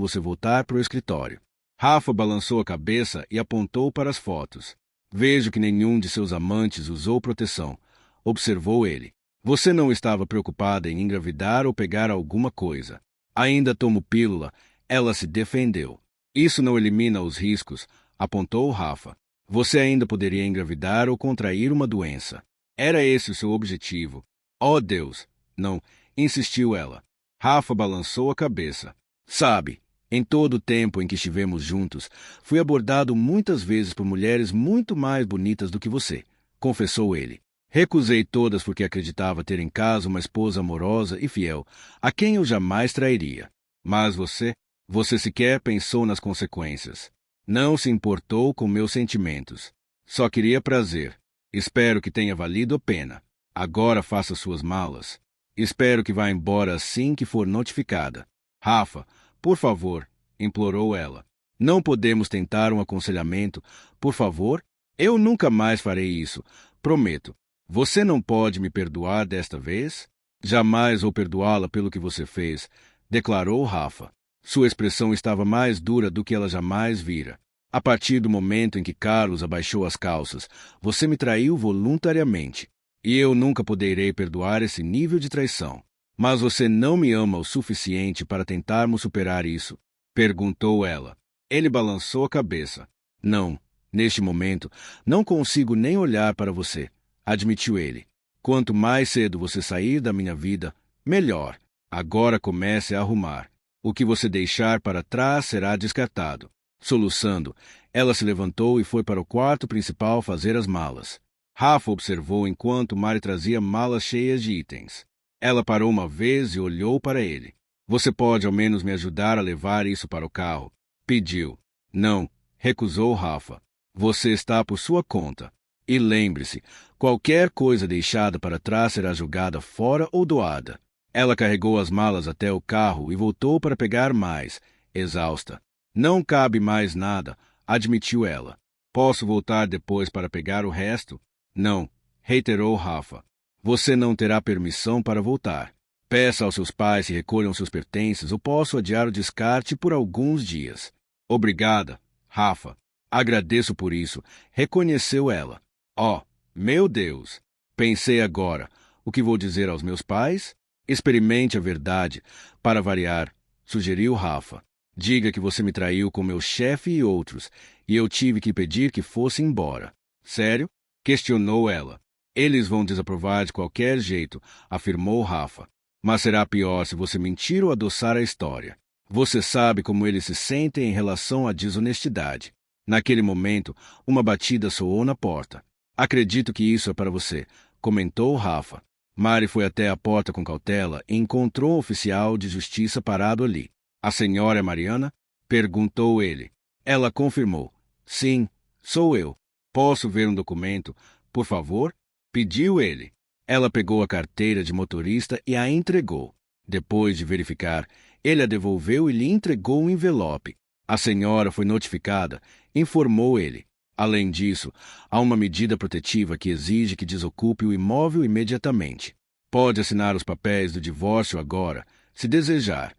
você voltar para o escritório. Rafa balançou a cabeça e apontou para as fotos. Vejo que nenhum de seus amantes usou proteção, observou ele. Você não estava preocupada em engravidar ou pegar alguma coisa. Ainda tomo pílula, ela se defendeu. Isso não elimina os riscos, apontou Rafa. Você ainda poderia engravidar ou contrair uma doença. Era esse o seu objetivo. Oh, Deus! Não, insistiu ela. Rafa balançou a cabeça. Sabe, em todo o tempo em que estivemos juntos, fui abordado muitas vezes por mulheres muito mais bonitas do que você, confessou ele. Recusei todas porque acreditava ter em casa uma esposa amorosa e fiel, a quem eu jamais trairia. Mas você sequer pensou nas consequências. Não se importou com meus sentimentos. Só queria prazer. Espero que tenha valido a pena. Agora faça suas malas. Espero que vá embora assim que for notificada. Rafa, por favor, implorou ela. Não podemos tentar um aconselhamento, por favor? Eu nunca mais farei isso, prometo. Você não pode me perdoar desta vez? Jamais vou perdoá-la pelo que você fez, declarou Rafa. Sua expressão estava mais dura do que ela jamais vira. A partir do momento em que Carlos abaixou as calças, você me traiu voluntariamente. E eu nunca poderei perdoar esse nível de traição. Mas você não me ama o suficiente para tentarmos superar isso? Perguntou ela. Ele balançou a cabeça. Não, neste momento, não consigo nem olhar para você, admitiu ele. Quanto mais cedo você sair da minha vida, melhor. Agora comece a arrumar. O que você deixar para trás será descartado. Soluçando, ela se levantou e foi para o quarto principal fazer as malas. Rafa observou enquanto Mari trazia malas cheias de itens. Ela parou uma vez e olhou para ele. Você pode ao menos me ajudar a levar isso para o carro? Pediu. Não, recusou Rafa. Você está por sua conta. E lembre-se, qualquer coisa deixada para trás será jogada fora ou doada. Ela carregou as malas até o carro e voltou para pegar mais, exausta. Não cabe mais nada, admitiu ela. Posso voltar depois para pegar o resto? Não, reiterou Rafa. Você não terá permissão para voltar. Peça aos seus pais que recolham seus pertences ou posso adiar o descarte por alguns dias. Obrigada, Rafa. Agradeço por isso, reconheceu ela. Oh, meu Deus! Pensei agora, o que vou dizer aos meus pais? Experimente a verdade, para variar, sugeriu Rafa. Diga que você me traiu com meu chefe e outros, e eu tive que pedir que fosse embora. Sério? Questionou ela. Eles vão desaprovar de qualquer jeito, afirmou Rafa. Mas será pior se você mentir ou adoçar a história. Você sabe como eles se sentem em relação à desonestidade. Naquele momento, uma batida soou na porta. Acredito que isso é para você, comentou Rafa. Mari foi até a porta com cautela e encontrou um oficial de justiça parado ali. A senhora é Mariana? Perguntou ele. Ela confirmou. Sim, sou eu. Posso ver um documento, por favor? Pediu ele. Ela pegou a carteira de motorista e a entregou. Depois de verificar, ele a devolveu e lhe entregou um envelope. A senhora foi notificada, informou ele. Além disso, há uma medida protetiva que exige que desocupe o imóvel imediatamente. Pode assinar os papéis do divórcio agora, se desejar.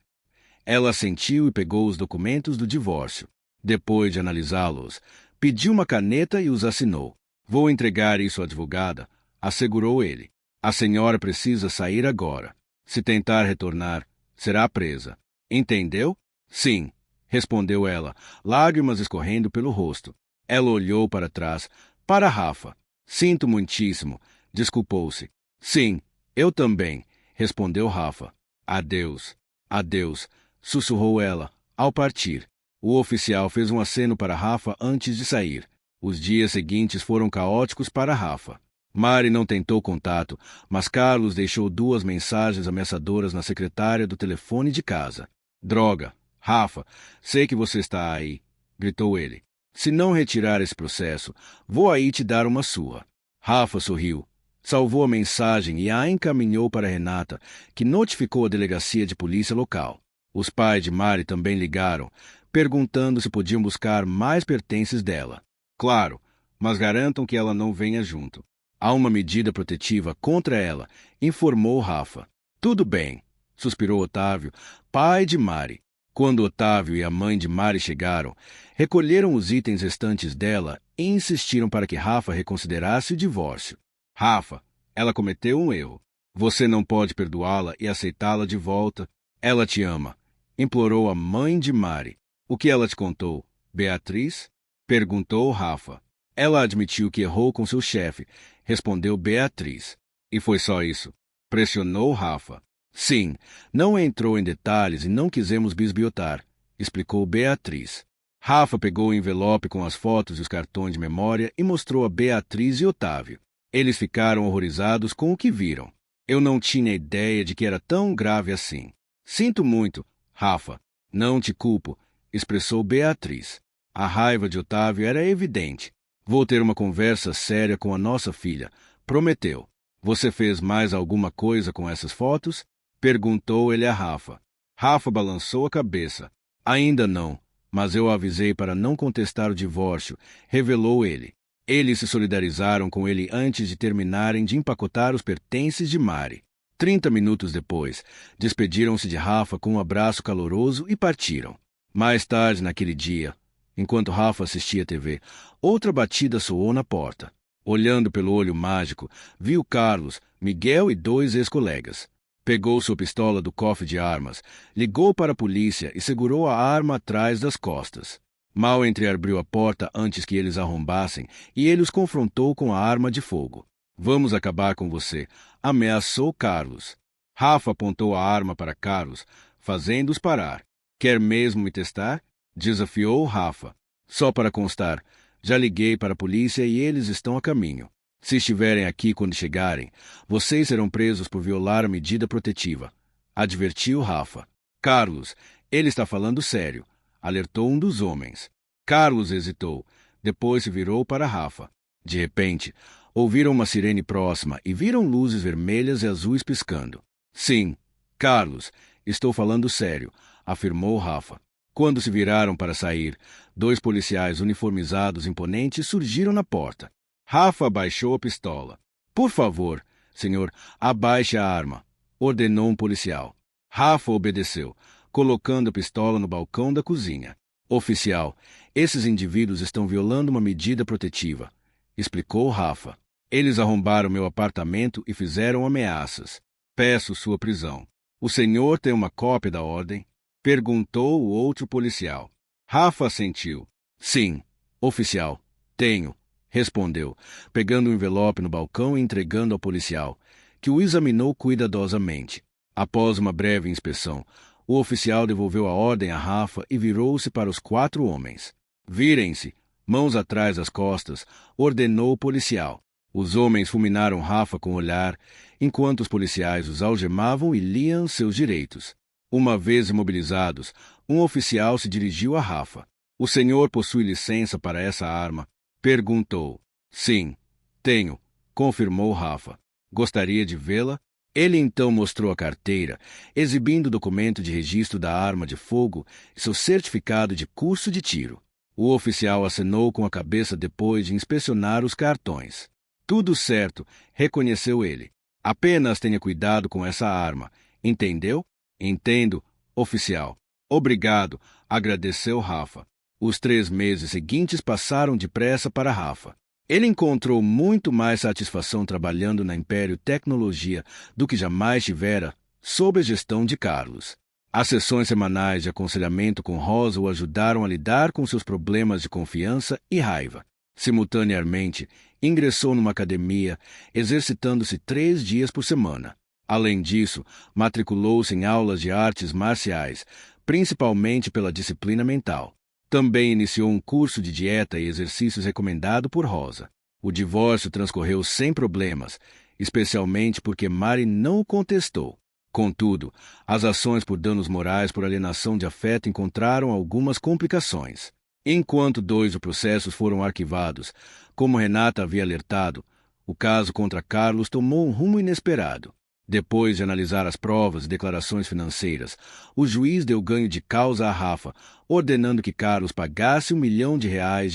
Ela assentiu e pegou os documentos do divórcio. Depois de analisá-los, pediu uma caneta e os assinou. Vou entregar isso à advogada, assegurou ele. A senhora precisa sair agora. Se tentar retornar, será presa. Entendeu? Sim, respondeu ela, lágrimas escorrendo pelo rosto. Ela olhou para trás, para Rafa. Sinto muitíssimo, desculpou-se. Sim, eu também, respondeu Rafa. Adeus, adeus, sussurrou ela, ao partir. O oficial fez um aceno para Rafa antes de sair. Os dias seguintes foram caóticos para Rafa. Mari não tentou contato, mas Carlos deixou 2 mensagens ameaçadoras na secretária do telefone de casa. Droga, Rafa, sei que você está aí, gritou ele. Se não retirar esse processo, vou aí te dar uma surra. Rafa sorriu, salvou a mensagem e a encaminhou para Renata, que notificou a delegacia de polícia local. Os pais de Mari também ligaram, perguntando se podiam buscar mais pertences dela. Claro, mas garantam que ela não venha junto. Há uma medida protetiva contra ela, informou Rafa. Tudo bem, suspirou Otávio, pai de Mari. Quando Otávio e a mãe de Mari chegaram, recolheram os itens restantes dela e insistiram para que Rafa reconsiderasse o divórcio. Rafa, ela cometeu um erro. Você não pode perdoá-la e aceitá-la de volta. Ela te ama, implorou a mãe de Mari. O que ela te contou, Beatriz? Perguntou Rafa. Ela admitiu que errou com seu chefe, respondeu Beatriz. E foi só isso? Pressionou Rafa. Sim, não entrou em detalhes e não quisemos bisbilhotar, explicou Beatriz. Rafa pegou o envelope com as fotos e os cartões de memória e mostrou a Beatriz e Otávio. Eles ficaram horrorizados com o que viram. Eu não tinha ideia de que era tão grave assim. Sinto muito, Rafa. Não te culpo, expressou Beatriz. A raiva de Otávio era evidente. Vou ter uma conversa séria com a nossa filha, prometeu. Você fez mais alguma coisa com essas fotos? Perguntou ele a Rafa. Rafa balançou a cabeça. Ainda não, mas eu avisei para não contestar o divórcio, revelou ele. Eles se solidarizaram com ele antes de terminarem de empacotar os pertences de Mari. 30 minutos depois, despediram-se de Rafa com um abraço caloroso e partiram. Mais tarde naquele dia, enquanto Rafa assistia TV, outra batida soou na porta. Olhando pelo olho mágico, viu Carlos, Miguel e 2 ex-colegas. Pegou sua pistola do cofre de armas, ligou para a polícia e segurou a arma atrás das costas. Mal entreabriu a porta antes que eles arrombassem e ele os confrontou com a arma de fogo. Vamos acabar com você, ameaçou Carlos. Rafa apontou a arma para Carlos, fazendo-os parar. Quer mesmo me testar? Desafiou Rafa. Só para constar, já liguei para a polícia e eles estão a caminho. Se estiverem aqui quando chegarem, vocês serão presos por violar a medida protetiva, advertiu Rafa. Carlos, ele está falando sério, alertou um dos homens. Carlos hesitou, depois se virou para Rafa. De repente, ouviram uma sirene próxima e viram luzes vermelhas e azuis piscando. Sim, Carlos, estou falando sério, afirmou Rafa. Quando se viraram para sair, 2 policiais uniformizados imponentes surgiram na porta. Rafa abaixou a pistola. Por favor, senhor, abaixe a arma, ordenou um policial. Rafa obedeceu, colocando a pistola no balcão da cozinha. Oficial, esses indivíduos estão violando uma medida protetiva, explicou Rafa. Eles arrombaram meu apartamento e fizeram ameaças. Peço sua prisão. O senhor tem uma cópia da ordem? Perguntou o outro policial. Rafa assentiu. Sim, oficial, tenho, respondeu, pegando o envelope no balcão e entregando ao policial, que o examinou cuidadosamente. Após uma breve inspeção, o oficial devolveu a ordem a Rafa e virou-se para os 4 homens. Virem-se, mãos atrás das costas, ordenou o policial. Os homens fulminaram Rafa com o olhar, enquanto os policiais os algemavam e liam seus direitos. Uma vez imobilizados, um oficial se dirigiu a Rafa. O senhor possui licença para essa arma? Perguntou. Sim, tenho, confirmou Rafa. Gostaria de vê-la? Ele então mostrou a carteira, exibindo o documento de registro da arma de fogo e seu certificado de curso de tiro. O oficial acenou com a cabeça depois de inspecionar os cartões. Tudo certo, reconheceu ele. Apenas tenha cuidado com essa arma. Entendeu? Entendo, oficial. Obrigado, agradeceu Rafa. Os 3 meses seguintes passaram depressa para Rafa. Ele encontrou muito mais satisfação trabalhando na Império Tecnologia do que jamais tivera sob a gestão de Carlos. As sessões semanais de aconselhamento com Rosa o ajudaram a lidar com seus problemas de confiança e raiva. Simultaneamente, ingressou numa academia, exercitando-se 3 dias por semana. Além disso, matriculou-se em aulas de artes marciais, principalmente pela disciplina mental. Também iniciou um curso de dieta e exercícios recomendado por Rosa. O divórcio transcorreu sem problemas, especialmente porque Mari não o contestou. Contudo, as ações por danos morais por alienação de afeto encontraram algumas complicações. Enquanto 2 processos foram arquivados, como Renata havia alertado, o caso contra Carlos tomou um rumo inesperado. Depois de analisar as provas e declarações financeiras, o juiz deu ganho de causa a Rafa, ordenando que Carlos pagasse R$1 milhão de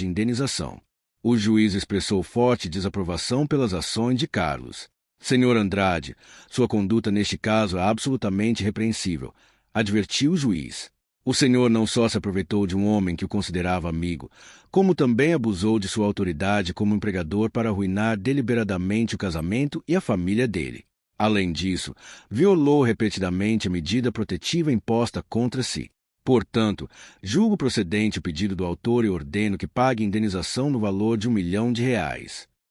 indenização. O juiz expressou forte desaprovação pelas ações de Carlos. Senhor Andrade, sua conduta neste caso é absolutamente repreensível, advertiu o juiz. O senhor não só se aproveitou de um homem que o considerava amigo, como também abusou de sua autoridade como empregador para arruinar deliberadamente o casamento e a família dele. Além disso, violou repetidamente a medida protetiva imposta contra si. Portanto, julgo procedente o pedido do autor e ordeno que pague indenização no valor de R$1 milhão.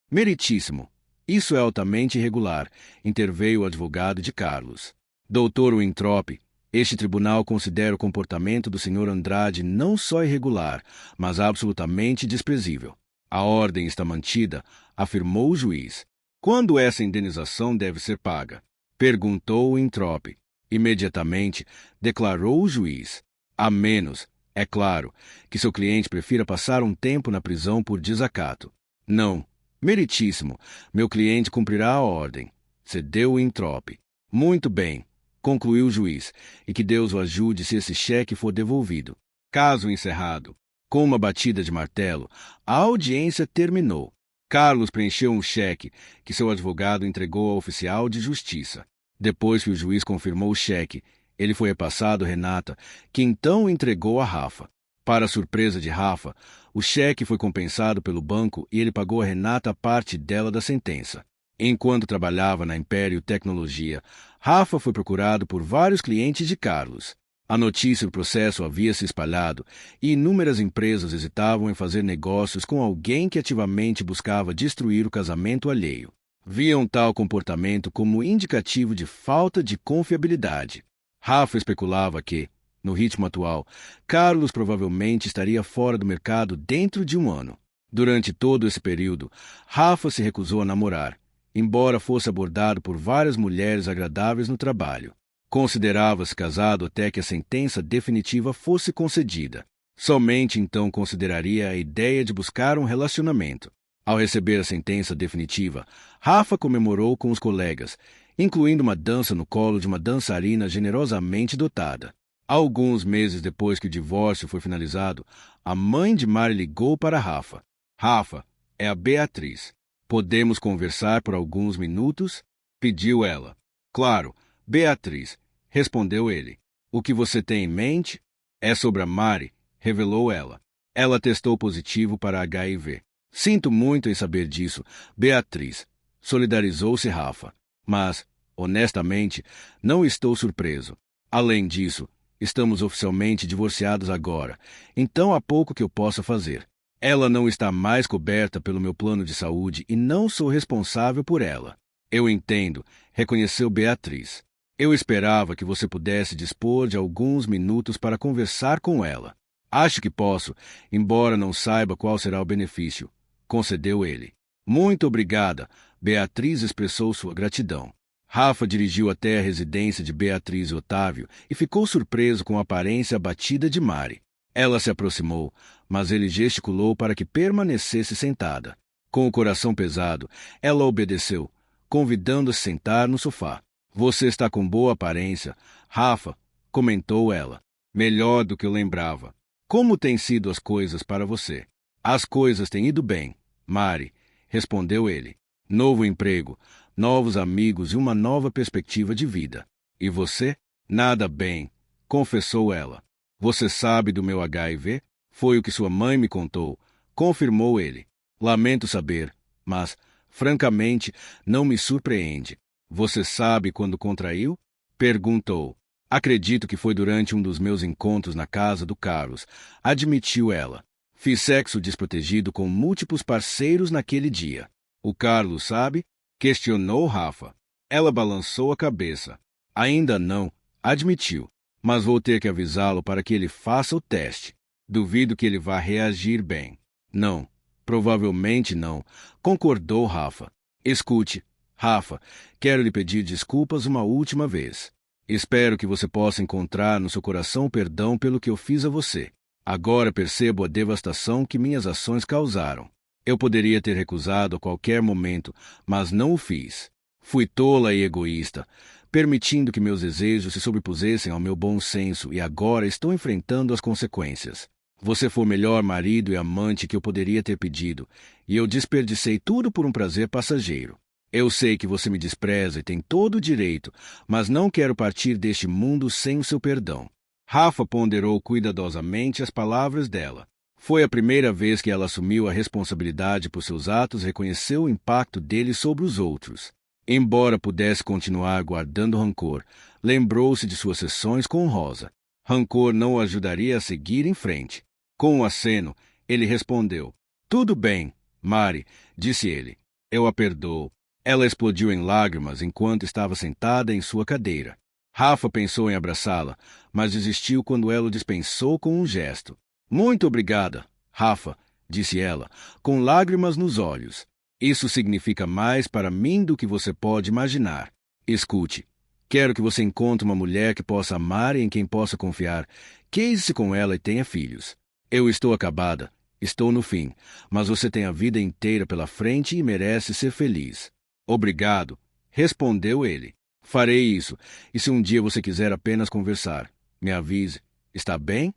Meritíssimo. Isso é altamente irregular, interveio o advogado de Carlos. Doutor Weintraub, este tribunal considera o comportamento do Sr. Andrade não só irregular, mas absolutamente desprezível. A ordem está mantida, afirmou o juiz. Quando essa indenização deve ser paga? Perguntou Weintraub. Imediatamente, declarou o juiz. A menos, é claro, que seu cliente prefira passar um tempo na prisão por desacato. Não, meritíssimo, meu cliente cumprirá a ordem, cedeu Weintraub. Muito bem, concluiu o juiz, e que Deus o ajude se esse cheque for devolvido. Caso encerrado. Com uma batida de martelo, a audiência terminou. Carlos preencheu um cheque que seu advogado entregou ao oficial de justiça. Depois que o juiz confirmou o cheque, ele foi repassado a Renata, que então o entregou a Rafa. Para a surpresa de Rafa, o cheque foi compensado pelo banco e ele pagou a Renata a parte dela da sentença. Enquanto trabalhava na Império Tecnologia, Rafa foi procurado por vários clientes de Carlos. A notícia do processo havia se espalhado e inúmeras empresas hesitavam em fazer negócios com alguém que ativamente buscava destruir o casamento alheio. Viam tal comportamento como indicativo de falta de confiabilidade. Rafa especulava que, no ritmo atual, Carlos provavelmente estaria fora do mercado dentro de 1 ano. Durante todo esse período, Rafa se recusou a namorar, embora fosse abordado por várias mulheres agradáveis no trabalho. Considerava-se casado até que a sentença definitiva fosse concedida. Somente então consideraria a ideia de buscar um relacionamento. Ao receber a sentença definitiva, Rafa comemorou com os colegas, incluindo uma dança no colo de uma dançarina generosamente dotada. Alguns meses depois que o divórcio foi finalizado, a mãe de Mari ligou para Rafa. Rafa, é a Beatriz. Podemos conversar por alguns minutos? Pediu ela. Claro, Beatriz, respondeu ele. O que você tem em mente? É sobre a Mari, revelou ela. Ela testou positivo para HIV. Sinto muito em saber disso, Beatriz. Solidarizou-se Rafa. Mas, honestamente, não estou surpreso. Além disso, estamos oficialmente divorciados agora, então há pouco que eu possa fazer. Ela não está mais coberta pelo meu plano de saúde e não sou responsável por ela. Eu entendo, reconheceu Beatriz. Eu esperava que você pudesse dispor de alguns minutos para conversar com ela. Acho que posso, embora não saiba qual será o benefício, concedeu ele. Muito obrigada, Beatriz expressou sua gratidão. Rafa dirigiu até a residência de Beatriz e Otávio e ficou surpreso com a aparência abatida de Mari. Ela se aproximou, mas ele gesticulou para que permanecesse sentada. Com o coração pesado, ela obedeceu, convidando-a a se sentar no sofá. Você está com boa aparência, Rafa, comentou ela. Melhor do que eu lembrava. Como têm sido as coisas para você? As coisas têm ido bem, Mari, respondeu ele. Novo emprego, novos amigos e uma nova perspectiva de vida. E você? Nada bem, confessou ela. Você sabe do meu HIV? Foi o que sua mãe me contou, confirmou ele. Lamento saber, mas, francamente, não me surpreende. Você sabe quando contraiu? Perguntou. Acredito que foi durante um dos meus encontros na casa do Carlos, admitiu ela. Fiz sexo desprotegido com múltiplos parceiros naquele dia. O Carlos sabe? Questionou Rafa. Ela balançou a cabeça. Ainda não, admitiu. Mas vou ter que avisá-lo para que ele faça o teste. Duvido que ele vá reagir bem. Não, provavelmente não, concordou Rafa. Escute, Rafa, quero lhe pedir desculpas uma última vez. Espero que você possa encontrar no seu coração o perdão pelo que eu fiz a você. Agora percebo a devastação que minhas ações causaram. Eu poderia ter recusado a qualquer momento, mas não o fiz. Fui tola e egoísta, permitindo que meus desejos se sobrepusessem ao meu bom senso e agora estou enfrentando as consequências. Você foi o melhor marido e amante que eu poderia ter pedido, e eu desperdicei tudo por um prazer passageiro. Eu sei que você me despreza e tem todo o direito, mas não quero partir deste mundo sem o seu perdão. Rafa ponderou cuidadosamente as palavras dela. Foi a primeira vez que ela assumiu a responsabilidade por seus atos e reconheceu o impacto deles sobre os outros. Embora pudesse continuar guardando rancor, lembrou-se de suas sessões com Rosa. Rancor não o ajudaria a seguir em frente. Com um aceno, ele respondeu. Tudo bem, Mari, disse ele. Eu a perdoo. Ela explodiu em lágrimas enquanto estava sentada em sua cadeira. Rafa pensou em abraçá-la, mas desistiu quando ela o dispensou com um gesto. Muito obrigada, Rafa, disse ela, com lágrimas nos olhos. Isso significa mais para mim do que você pode imaginar. Escute, quero que você encontre uma mulher que possa amar e em quem possa confiar. Case-se com ela e tenha filhos. Eu estou acabada, estou no fim, mas você tem a vida inteira pela frente e merece ser feliz. Obrigado, respondeu ele. Farei isso, e se um dia você quiser apenas conversar, me avise. Está bem?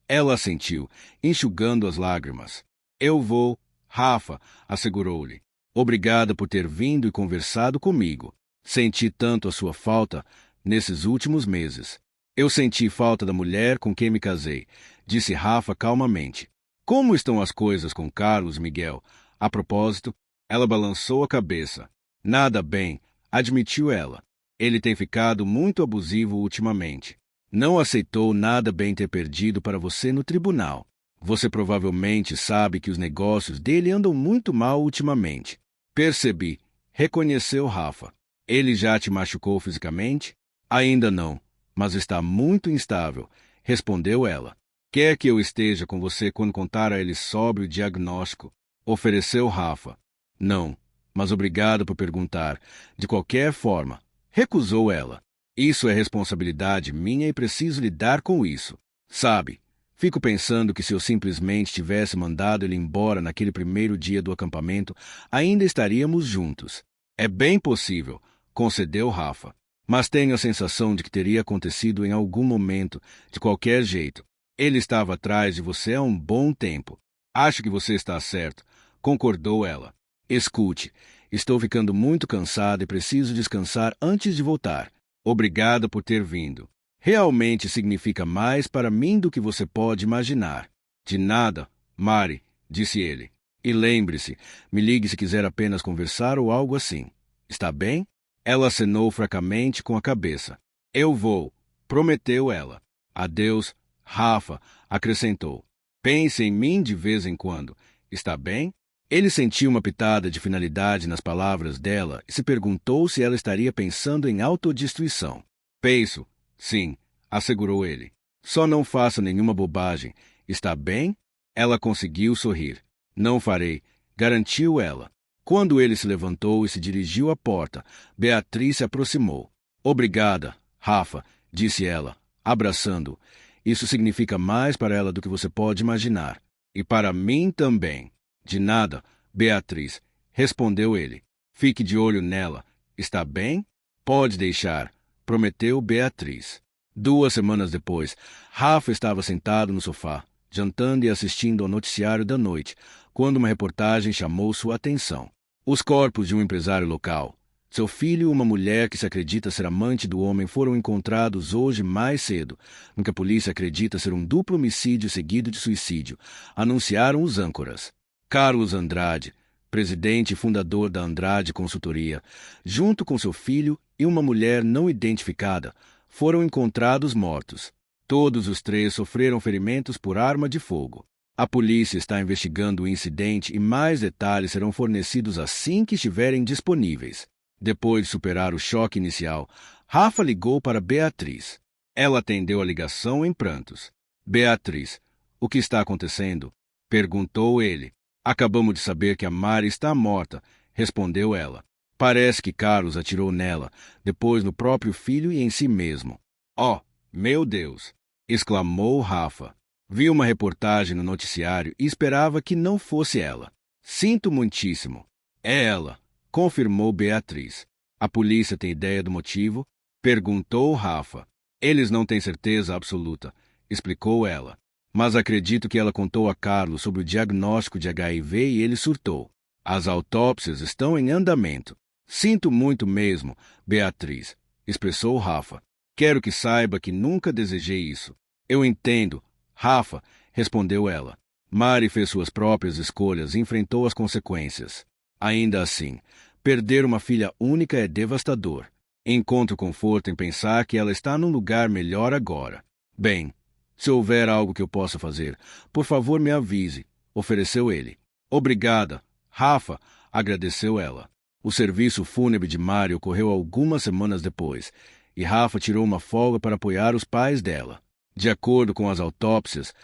Ela assentiu, enxugando as lágrimas. Eu vou, Rafa, assegurou-lhe. Obrigada por ter vindo e conversado comigo. Senti tanto a sua falta nesses últimos meses. Eu senti falta da mulher com quem me casei, disse Rafa calmamente. Como estão as coisas com Carlos, Miguel? A propósito, ela balançou a cabeça. Nada bem, admitiu ela. Ele tem ficado muito abusivo ultimamente. Não aceitou nada bem ter perdido para você no tribunal. Você provavelmente sabe que os negócios dele andam muito mal ultimamente. Percebi, reconheceu Rafa. Ele já te machucou fisicamente? Ainda não, mas está muito instável, respondeu ela. Quer que eu esteja com você quando contar a ele sobre o diagnóstico? Ofereceu Rafa. Não, mas obrigado por perguntar. De qualquer forma, recusou ela. Isso é responsabilidade minha e preciso lidar com isso. Sabe, Fico pensando que se eu simplesmente tivesse mandado ele embora naquele primeiro dia do acampamento, ainda estaríamos juntos. É bem possível, concedeu Rafa. Mas tenho a sensação de que teria acontecido em algum momento, de qualquer jeito. Ele estava atrás de você há um bom tempo. Acho que você está certo, concordou ela. Escute, estou ficando muito cansada e preciso descansar antes de voltar. Obrigada por ter vindo. Realmente significa mais para mim do que você pode imaginar. De nada, Mari, disse ele. E lembre-se, me ligue se quiser apenas conversar ou algo assim. Está bem? Ela acenou fracamente com a cabeça. Eu vou, prometeu ela. Adeus, Rafa, acrescentou. Pense em mim de vez em quando. Está bem? Ele sentiu uma pitada de finalidade nas palavras dela e se perguntou se ela estaria pensando em autodestruição. Penso, sim, assegurou ele. Só não faça nenhuma bobagem. Está bem? Ela conseguiu sorrir. Não farei, garantiu ela. Quando ele se levantou e se dirigiu à porta, Beatriz se aproximou. Obrigada, Rafa, disse ela, abraçando-o. Isso significa mais para ela do que você pode imaginar. E para mim também. De nada, Beatriz, respondeu ele. Fique de olho nela. Está bem? Pode deixar, prometeu Beatriz. 2 semanas depois, Rafa estava sentado no sofá, jantando e assistindo ao noticiário da noite, quando uma reportagem chamou sua atenção. Os corpos de um empresário local, seu filho e uma mulher que se acredita ser amante do homem foram encontrados hoje mais cedo, no que a polícia acredita ser um duplo homicídio seguido de suicídio, anunciaram os âncoras. Carlos Andrade, presidente e fundador da Andrade Consultoria, junto com seu filho e uma mulher não identificada, foram encontrados mortos. Todos os 3 sofreram ferimentos por arma de fogo. A polícia está investigando o incidente e mais detalhes serão fornecidos assim que estiverem disponíveis. Depois de superar o choque inicial, Rafa ligou para Beatriz. Ela atendeu a ligação em prantos. Beatriz, o que está acontecendo? Perguntou ele. Acabamos de saber que a Mari está morta, respondeu ela. Parece que Carlos atirou nela, depois no próprio filho e em si mesmo. Oh, meu Deus! Exclamou Rafa. Vi uma reportagem no noticiário e esperava que não fosse ela. Sinto muitíssimo. É ela, confirmou Beatriz. A polícia tem ideia do motivo? Perguntou Rafa. Eles não têm certeza absoluta, explicou ela. Mas acredito que ela contou a Carlos sobre o diagnóstico de HIV e ele surtou. As autópsias estão em andamento. Sinto muito mesmo, Beatriz, expressou Rafa. Quero que saiba que nunca desejei isso. Eu entendo, Rafa, respondeu ela. Mari fez suas próprias escolhas e enfrentou as consequências. Ainda assim, perder uma filha única é devastador. Encontro conforto em pensar que ela está num lugar melhor agora. Bem, se houver algo que eu possa fazer, por favor me avise, ofereceu ele. Obrigada, Rafa, agradeceu ela. O serviço fúnebre de Mari ocorreu algumas semanas depois, e Rafa tirou uma folga para apoiar os pais dela. De acordo com as autópsias,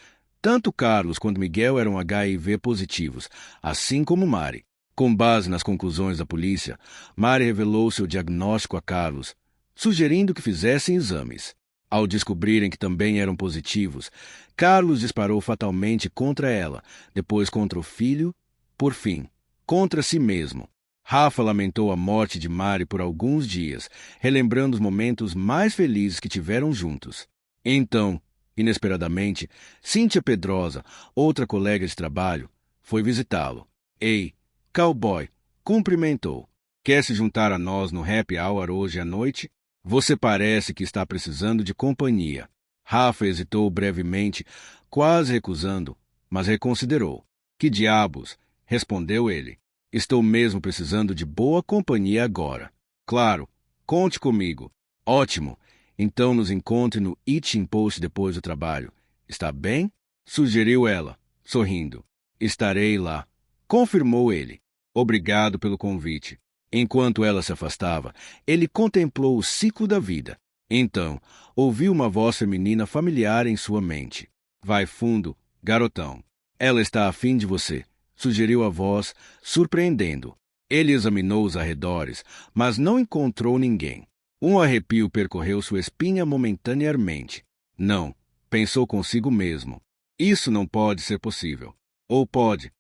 tanto Carlos quanto Miguel eram HIV positivos, assim como Mari. Com base nas conclusões da polícia, Mari revelou seu diagnóstico a Carlos, sugerindo que fizessem exames. Ao descobrirem que também eram positivos, Carlos disparou fatalmente contra ela, depois contra o filho, por fim, contra si mesmo. Rafa lamentou a morte de Mari por alguns dias, relembrando os momentos mais felizes que tiveram juntos. Então, inesperadamente, Cíntia Pedrosa, outra colega de trabalho, foi visitá-lo. Ei, cowboy, cumprimentou. Quer se juntar a nós no happy hour hoje à noite? Você parece que está precisando de companhia. Rafa hesitou brevemente, quase recusando, mas reconsiderou. Que diabos? Respondeu ele. Estou mesmo precisando de boa companhia agora. Claro, conte comigo. Ótimo. Então nos encontre no Eating Post depois do trabalho. Está bem? Sugeriu ela, sorrindo. Estarei lá. Confirmou ele. Obrigado pelo convite. Enquanto ela se afastava, ele contemplou o ciclo da vida. Então, ouviu uma voz feminina familiar em sua mente. Vai fundo, garotão. Ela está afim de você, sugeriu a voz, surpreendendo. Ele examinou os arredores, mas não encontrou ninguém. Um arrepio percorreu sua espinha momentaneamente. Não, pensou consigo mesmo. Isso não pode ser possível. Ou pode.